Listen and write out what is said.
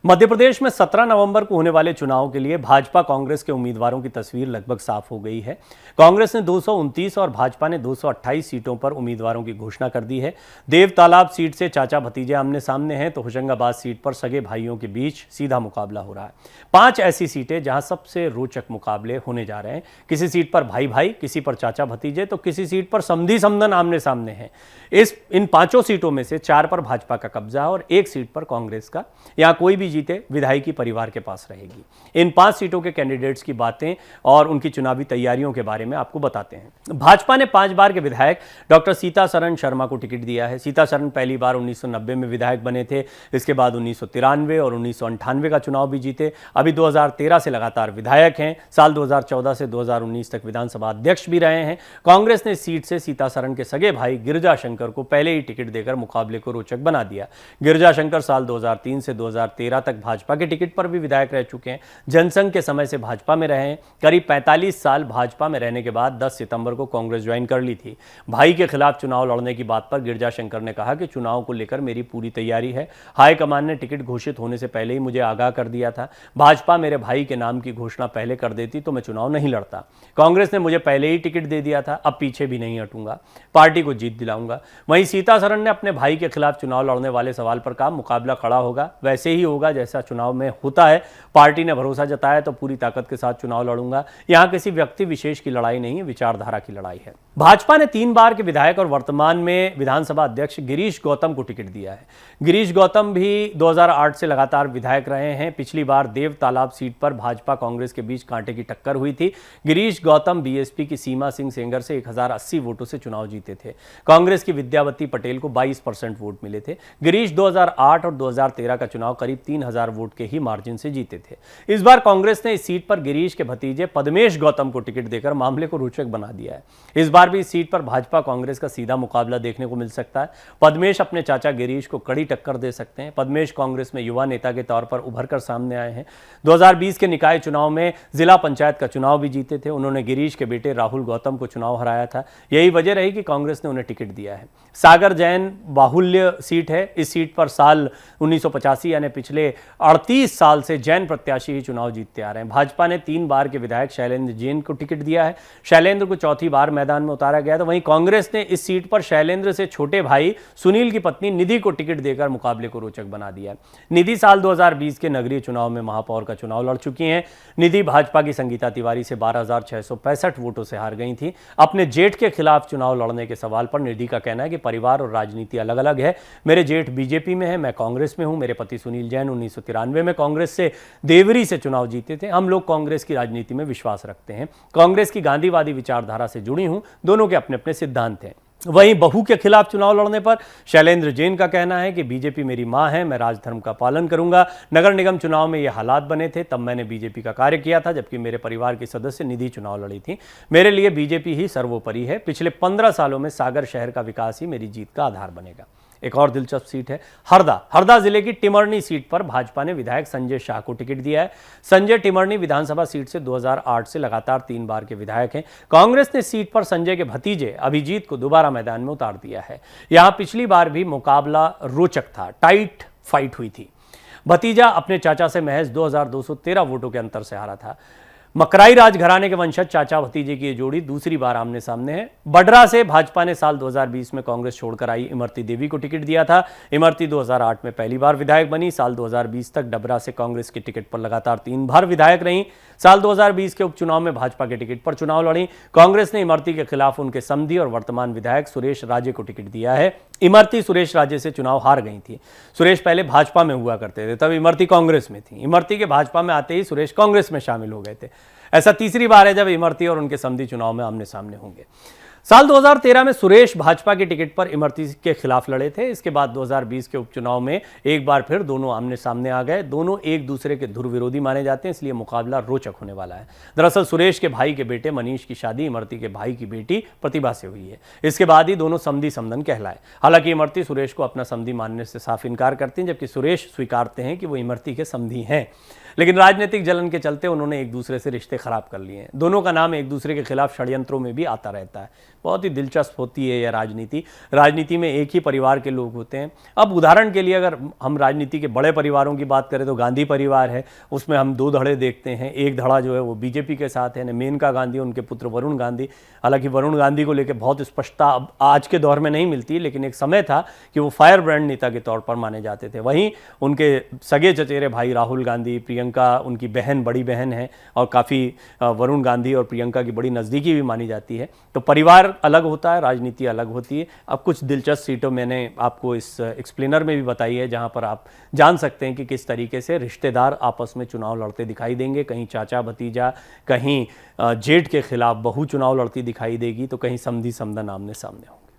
मध्य प्रदेश में 17 नवंबर को होने वाले चुनाव के लिए भाजपा कांग्रेस के उम्मीदवारों की तस्वीर लगभग साफ हो गई है। कांग्रेस ने 229 और भाजपा ने 228 सीटों पर उम्मीदवारों की घोषणा कर दी है। देव तालाब सीट से चाचा भतीजे आमने सामने हैं तो होशंगाबाद सीट पर सगे भाइयों के बीच सीधा मुकाबला हो रहा है। 5 ऐसी सीटें जहां सबसे रोचक मुकाबले होने जा रहे हैं। किसी सीट पर भाई भाई, किसी पर चाचा भतीजे तो किसी सीट पर समधी समधन आमने सामने हैं। इन 5 सीटों में से 4 पर भाजपा का कब्जा है और 1 सीट पर कांग्रेस का। यहां कोई भी जीते विधायकी परिवार के पास रहेगी। इन 5 सीटों के कैंडिडेट्स की बातें और उनकी चुनावी तैयारियों के बारे में आपको बताते हैं। भाजपा ने 5 बार के विधायक डॉक्टर सीतासरन शर्मा को टिकट दिया है। सीतासरन पहली बार 1990 में विधायक बने थे। इसके बाद 1993 और 1998 का चुनाव भी जीते। अभी 2013 से लगातार विधायक हैं। साल 2014 से 2019 तक विधानसभा अध्यक्ष भी रहे हैं। कांग्रेस ने इस सीट से सीतासरन के सगे भाई गिरिजाशंकर को पहले ही टिकट देकर मुकाबले को रोचक बना दिया। गिरिजाशंकर साल 2003 से 2013 तक भाजपा के टिकट पर भी विधायक रह चुके हैं। जनसंघ के समय से भाजपा में रहे हैं। करीब 45 साल भाजपा में रहने के बाद 10 सितंबर को कांग्रेस ज्वाइन कर ली थी। भाई के खिलाफ चुनाव लड़ने की बात पर गिरिजाशंकर ने कहा कि चुनाव को लेकर मेरी पूरी तैयारी है। हाईकमान ने टिकट घोषित होने से पहले ही मुझे आगाह कर दिया था। भाजपा मेरे भाई के नाम की घोषणा पहले कर देती तो मैं चुनाव नहीं लड़ता। कांग्रेस ने मुझे पहले ही टिकट दे दिया था, अब पीछे भी नहीं हटूंगा, पार्टी को जीत दिलाऊंगा। वहीं सीतासरन ने अपने भाई के खिलाफ चुनाव लड़ने वाले सवाल पर कहा, मुकाबला खड़ा होगा, वैसे ही होगा जैसा चुनाव में होता है। पार्टी ने भरोसा जताया तो पूरी ताकत के साथ चुनाव लड़ूंगा। यहां किसी व्यक्ति विशेष की लड़ाई नहीं है, विचारधारा की लड़ाई है। भाजपा ने 3 बार के विधायक और वर्तमान में विधानसभा अध्यक्ष गिरीश गौतम को टिकट दिया है। गिरीश गौतम भी 2008 से लगातार विधायक रहे हैं। पिछली बार देव तालाब सीट पर भाजपा कांग्रेस के बीच कांटे की टक्कर हुई थी। गिरीश गौतम बीएसपी की सीमा सिंह सेंगर से 1080 वोटों से चुनाव जीते थे। कांग्रेस की विद्यावती पटेल को 22% वोट मिले थे। गिरीश 2008 और 2013 का चुनाव करीब 3000 वोट के ही मार्जिन से जीते थे। इस बार कांग्रेस ने इस सीट पर गिरीश के भतीजे पद्मेश गौतम को टिकट देकर मामले को रोचक बना दिया है। इस बार भी इस सीट पर भाजपा कांग्रेस का सीधा मुकाबला देखने को मिल सकता है। पद्मेश अपने चाचा गिरीश को कड़ी टक्कर दे सकते हैं। पद्मेश कांग्रेस में युवा नेता के तौर पर उभर कर सामने आए हैं। 2020 के निकाय चुनाव में जिला पंचायत का चुनाव भी जीते थे। उन्होंने गिरीश के बेटे राहुल गौतम को चुनाव हराया था। यही वजह रही कि कांग्रेस ने उन्हें टिकट दिया है। सागर जैन बाहुल्य सीट है। इस सीट पर साल 1985 यानी पिछले 38 साल से जैन प्रत्याशी ही चुनाव जीतते आ रहे हैं। भाजपा ने 3 बार के विधायक शैलेंद्र जैन को टिकट दिया है। शैलेंद्र को चौथी बार मैदान में उतारा गया। तो वहीं कांग्रेस ने इस सीट पर शैलेंद्र से छोटे भाई सुनील की पत्नी निधि को टिकट देकर मुकाबले को रोचक बना दिया। निधि साल 2020 के नगरीय चुनाव में महापौर का चुनाव लड़ चुकी हैं। निधि भाजपा की संगीता तिवारी से 12,665 वोटों से हार गई थी। अपने जेठ के खिलाफ चुनाव लड़ने के सवाल पर निधि का कहना है कि परिवार और राजनीति अलग अलग है। मेरे जेठ बीजेपी में है, मैं कांग्रेस में हूं। मेरे पति सुनील जैन 1993 में कांग्रेस से देवरी से चुनाव जीते थे। हम लोग कांग्रेस की राजनीति में विश्वास रखते हैं। कांग्रेस की गांधीवादी विचारधारा से जुड़ी हूं। दोनों के अपने अपने सिद्धांत हैं। वहीं बहू के खिलाफ चुनाव लड़ने पर शैलेंद्र जैन का कहना है कि बीजेपी मेरी मां है, मैं राजधर्म का पालन करूंगा। नगर निगम चुनाव में ये हालात बने थे, तब मैंने बीजेपी का कार्य किया था, जबकि मेरे परिवार के सदस्य निधि चुनाव लड़ी थी। मेरे लिए बीजेपी ही सर्वोपरि है। पिछले 15 सालों में सागर शहर का विकास ही मेरी जीत का आधार बनेगा। एक और दिलचस्प सीट है हरदा जिले की टिमरनी सीट पर भाजपा ने विधायक संजय शाह को टिकट दिया है। संजय टिमरनी विधानसभा सीट से 2008 से लगातार 3 बार के विधायक हैं। कांग्रेस ने सीट पर संजय के भतीजे अभिजीत को दोबारा मैदान में उतार दिया है। यहां पिछली बार भी मुकाबला रोचक था, टाइट फाइट हुई थी। भतीजा अपने चाचा से महज 2213 वोटों के अंतर से हारा था। मकराई राजघराने के वंशज चाचा भतीजे की ये जोड़ी दूसरी बार आमने सामने है। बडरा से भाजपा ने साल 2020 में कांग्रेस छोड़कर आई इमरती देवी को टिकट दिया था। इमरती 2008 में पहली बार विधायक बनी। साल 2020 तक डबरा से कांग्रेस की टिकट पर लगातार 3 बार विधायक रहीं। साल 2020 के उपचुनाव में भाजपा के टिकट पर चुनाव लड़ी। कांग्रेस ने इमरती के खिलाफ उनके समधी और वर्तमान विधायक सुरेश राजे को टिकट दिया है। इमरती सुरेश राजे से चुनाव हार गई थी। सुरेश पहले भाजपा में हुआ करते थे, तब इमरती कांग्रेस में थी। इमरती के भाजपा में आते ही सुरेश कांग्रेस में शामिल हो गए थे। ऐसा तीसरी बार है जब इमरती और उनके समधी चुनाव में आमने सामने होंगे। साल 2013 में सुरेश भाजपा के टिकट पर इमरती के खिलाफ लड़े थे। इसके बाद 2020 के उपचुनाव में एक बार फिर दोनों आमने सामने आ गए। दोनों एक दूसरे के धुर विरोधी माने जाते हैं, इसलिए मुकाबला रोचक होने वाला है। दरअसल सुरेश के भाई के बेटे मनीष की शादी इमरती के भाई की बेटी प्रतिभा से हुई है। इसके बाद ही दोनों समधी समधन कहलाए। हालांकि इमरती सुरेश को अपना समधी मानने से साफ इनकार करते हैं, जबकि सुरेश स्वीकारते हैं कि वो इमरती के समधी हैं। लेकिन राजनीतिक जलन के चलते उन्होंने एक दूसरे से रिश्ते खराब कर लिए हैं। दोनों का नाम एक दूसरे के खिलाफ षड्यंत्रों में भी आता रहता है। बहुत ही दिलचस्प होती है यह राजनीति। राजनीति में एक ही परिवार के लोग होते हैं। अब उदाहरण के लिए अगर हम राजनीति के बड़े परिवारों की बात करें तो गांधी परिवार है, उसमें हम दो धड़े देखते हैं। एक धड़ा जो है वो बीजेपी के साथ है, मेनका गांधी, उनके पुत्र वरुण गांधी। हालांकि वरुण गांधी को लेकर बहुत स्पष्टता अब आज के दौर में नहीं मिलती, लेकिन एक समय था कि वो फायर ब्रांड नेता के तौर पर माने जाते थे। वहीं उनके सगे चचेरे भाई राहुल गांधी, प्रियंका उनकी बहन, बड़ी बहन है, और काफ़ी वरुण गांधी और प्रियंका की बड़ी नज़दीकी भी मानी जाती है। तो परिवार अलग होता है, राजनीति अलग होती है। अब कुछ दिलचस्प सीटों मैंने आपको इस एक्सप्लेनर में भी बताई है, जहां पर आप जान सकते हैं कि किस तरीके से रिश्तेदार आपस में चुनाव लड़ते दिखाई देंगे। कहीं चाचा भतीजा, कहीं जेठ के खिलाफ बहू चुनाव लड़ती दिखाई देगी, तो कहीं समधी समधन आमने सामने होंगे।